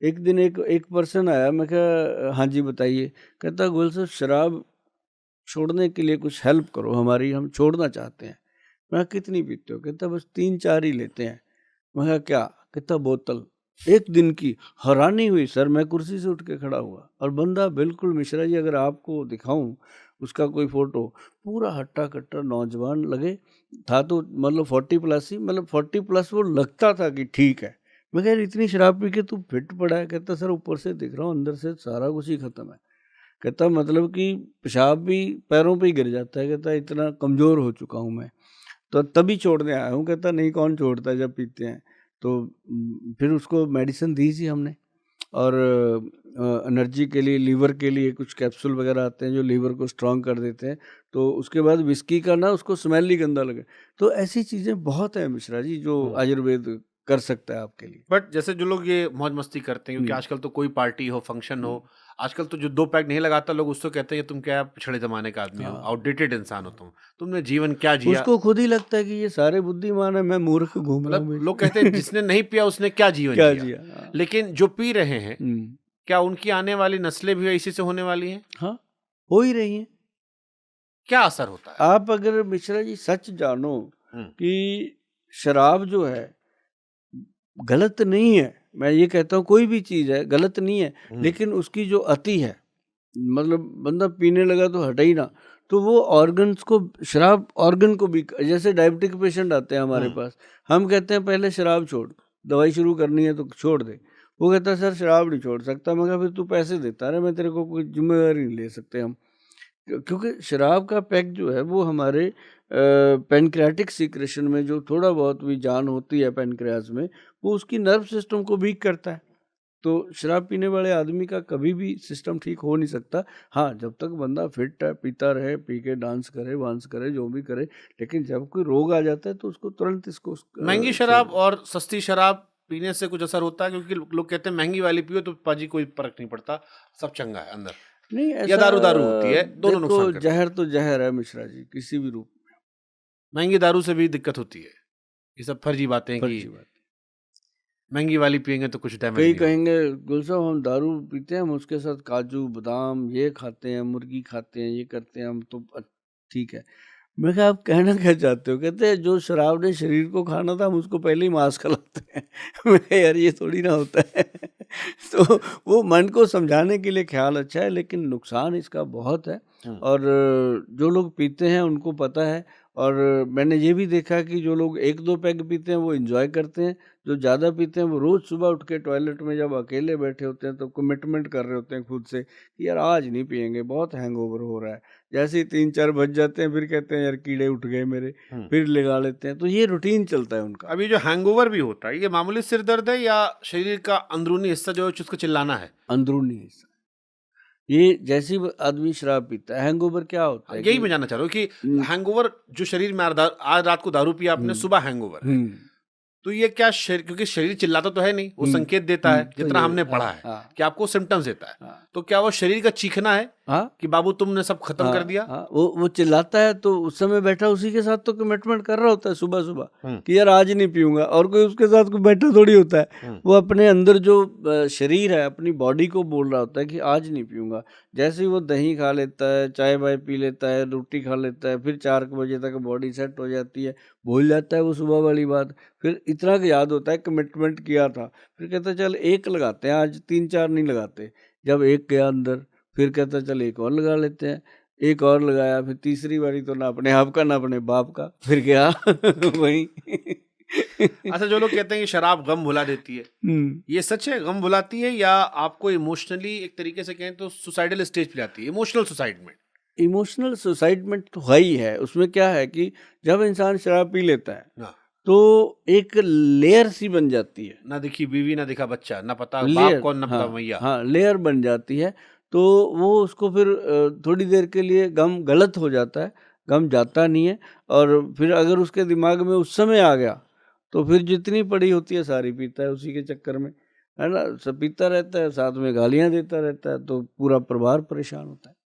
एक दिन एक पर्सन आया, मैं कहा हाँ जी बताइए। कहता गोयल साहब शराब छोड़ने के लिए कुछ हेल्प करो हमारी, हम छोड़ना चाहते हैं। मैं कहा कितनी पीते हो? कहता बस 3-4 ही लेते हैं। मैं कहा क्या? कहता बोतल, एक दिन की। हैरानी हुई सर, मैं कुर्सी से उठ के खड़ा हुआ और बंदा बिल्कुल मिश्रा जी, अगर आपको दिखाऊं उसका कोई फोटो, पूरा हट्टा कट्टा नौजवान लगे था, तो मतलब 40 प्लस ही, मतलब 40 प्लस वो लगता था कि ठीक है। मैं कह इतनी शराब पी के तू फिट पड़ा है? कहता सर ऊपर से दिख रहा हूँ, अंदर से सारा कुछ ही खत्म है। कहता मतलब कि पेशाब भी पैरों पे ही गिर जाता है। कहता इतना कमज़ोर हो चुका हूँ मैं, तो तभी छोड़ने आया हूँ। कहता नहीं, कौन छोड़ता है जब पीते हैं। तो फिर उसको मेडिसिन दी थी हमने, और एनर्जी के लिए, लीवर के लिए कुछ कैप्सूल वगैरह आते हैं जो लीवर को स्ट्रांग कर देते हैं। तो उसके बाद विस्की का ना उसको स्मेल ही गंदा लगे। तो ऐसी चीज़ें बहुत हैं मिश्रा जी जो आयुर्वेद कर सकता है आपके लिए। बट जैसे जो लोग ये मौज मस्ती करते हैं, क्योंकि आजकल तो कोई पार्टी हो, फंक्शन हो, आजकल तो जो 2 पैक नहीं लगाता लोग उसको कहते हैं तुम क्या पिछड़े जमाने का आदमी हो, हाँ, आउटडेटेड इंसान हो तुमने जीवन क्या जिया। उसको खुद ही लगता है कि ये सारे बुद्धिमान है, मैं मूर्ख घूम रहा हूँ मतलब बीच लोग कहते हैं में। जिसने नहीं पिया उसने क्या जीवन क्या जिया। जिया। हाँ। लेकिन जो पी रहे हैं, हम्म। क्या उनकी आने वाली नस्लें भी इसी से होने वाली हैं? हाँ, हो ही रही हैं। क्या असर होता है? आप अगर मिश्रा जी सच जानो हम्म, कि शराब जो है गलत नहीं है, मैं ये कहता हूँ कोई भी चीज़ है गलत नहीं है, लेकिन उसकी जो अति है, मतलब बंदा पीने लगा तो हटा ही ना, तो वो ऑर्गन्स को, शराब ऑर्गन को भी, जैसे डायबिटिक पेशेंट आते हैं हमारे पास, हम कहते हैं पहले शराब छोड़, दवाई शुरू करनी है तो छोड़ दे। वो कहता है सर शराब नहीं छोड़ सकता। मैं कहा फिर तू पैसे देता है, मैं तेरे को कोई जिम्मेदारी नहीं ले सकते हम। क्योंकि शराब का पैक जो है वो हमारे पैनक्रियाटिक सीक्रेशन में जो थोड़ा बहुत भी जान होती है पैनक्रियाज में, वो उसकी नर्व सिस्टम को वीक करता है। तो शराब पीने वाले आदमी का कभी भी सिस्टम ठीक हो नहीं सकता। हाँ, जब तक बंदा फिट है, पीता रहे, पी के डांस करे, वांस करे, जो भी करे, लेकिन जब कोई रोग आ जाता है तो उसको तुरंत इसको महंगी छोड़ शराब दो। और सस्ती शराब पीने से कुछ असर होता है? क्योंकि लोग कहते हैं महंगी वाली पियो तो पाजी कोई फर्क नहीं पड़ता, सब चंगा है अंदर। नहीं या ऐसा, दारू दारू होती है, दोनों देखो नुकसान करती है। जहर तो जहर है मिश्रा जी, किसी भी रूप में। महंगी दारू से भी दिक्कत होती है। ये सब फर्जी बातें हैं कि फर्जी बात। महंगी वाली पिएंगे तो कुछ डैमेज कई नहीं होगा। कहेंगे गुल साहब हम दारू पीते हैं, हम उसके साथ काजू बादाम ये खाते हैं, मुर्गी खाते हैं, ये करते हैं हम तो ठीक है। मैं कहा आप कहना क्या चाहते हो? कहते हैं जो शराब ने शरीर को खाना था हम उसको पहले ही मांस खिलाते हैं। मैं कहा यार ये थोड़ी ना होता है। तो वो मन को समझाने के लिए ख्याल अच्छा है, लेकिन नुकसान इसका बहुत है। और जो लोग पीते हैं उनको पता है। और मैंने ये भी देखा कि जो लोग 1-2 पैग पीते हैं वो एंजॉय करते हैं, जो ज़्यादा पीते हैं वो रोज़ सुबह उठ के टॉयलेट में जब अकेले बैठे होते हैं तो कमिटमेंट कर रहे होते हैं खुद से कि यार आज नहीं पिएंगे, बहुत हैंगओवर हो रहा है। जैसे ही 3-4 बज जाते हैं फिर कहते हैं यार कीड़े उठ गए मेरे, फिर लगा लेते हैं। तो ये रूटीन चलता है उनका। अब ये जो हैंगओवर भी होता है, ये मामूली सिर दर्द है या शरीर का अंदरूनी हिस्सा जो है जिसको चिल्लाना है? अंदरूनी हिस्सा। ये जैसे ही आदमी शराब पीता है, हैंगओवर क्या होता है यही कि मैं जानना चाह रहा हूँ कि हम्म, हैंगओवर जो शरीर में आज रात को दारू पिया आपने, हम्म, सुबह हैंगओवर है, हम्म, तो ये क्या शरीर, क्योंकि शरीर चिल्लाता तो है नहीं, वो हम्म, संकेत देता है तो जितना ये हमने हाँ, पढ़ा है हाँ, कि आपको सिम्टम्स देता है। हाँ, तो क्या वो शरीर का चीखना है हाँ, कि बाबू तुमने सब खत्म कर हाँ, दिया? हाँ, वो चिल्लाता है तो उस समय बैठा उसी के साथ तो कमिटमेंट कर रहा होता है सुबह सुबह हम्म, कि यार आज नहीं पीऊंगा, और कोई उसके साथ कोई बैठा थोड़ी होता है। हम्म, वो अपने अंदर जो शरीर है अपनी बॉडी को बोल रहा होता है कि आज नहीं पीऊंगा। जैसे ही वो दही खा लेता है, चाय वाय पी लेता है, रोटी खा लेता है, फिर 4 बजे तक बॉडी सेट हो जाती है, भूल जाता है वो सुबह वाली बात। फिर इतना कि याद होता है कमिटमेंट किया था, फिर कहता है चल एक लगाते हैं आज, 3-4 नहीं लगाते। जब एक गया अंदर, फिर कहता चल एक और लगा लेते हैं। एक और लगाया, फिर तीसरी बारी तो ना अपने आप का ना अपने बाप का, फिर गया वही। अच्छा, जो लोग कहते हैं कि शराब गम भुला देती है, ये सच है? गम भुलाती है या आपको इमोशनली एक तरीके से कहें तो सुसाइडल स्टेज पे जाती है, इमोशनल सुसाइड में? इमोशनल सुसाइडमेंट तो है ही है। उसमें क्या है कि जब इंसान शराब पी लेता है हाँ, तो एक लेयर सी बन जाती है। ना दिखी बीवी ना दिखा बच्चा, ना पता बाप लेयर, कौन ना पता हाँ मैया। हाँ, लेयर बन जाती है। तो वो उसको फिर थोड़ी देर के लिए गम गलत हो जाता है, गम जाता नहीं है। और फिर अगर उसके दिमाग में उस समय आ गया तो फिर जितनी पड़ी होती है सारी पीता है उसी के चक्कर में, है ना। सब पीता रहता है, साथ में गालियां देता रहता है, तो पूरा परिवार परेशान होता है।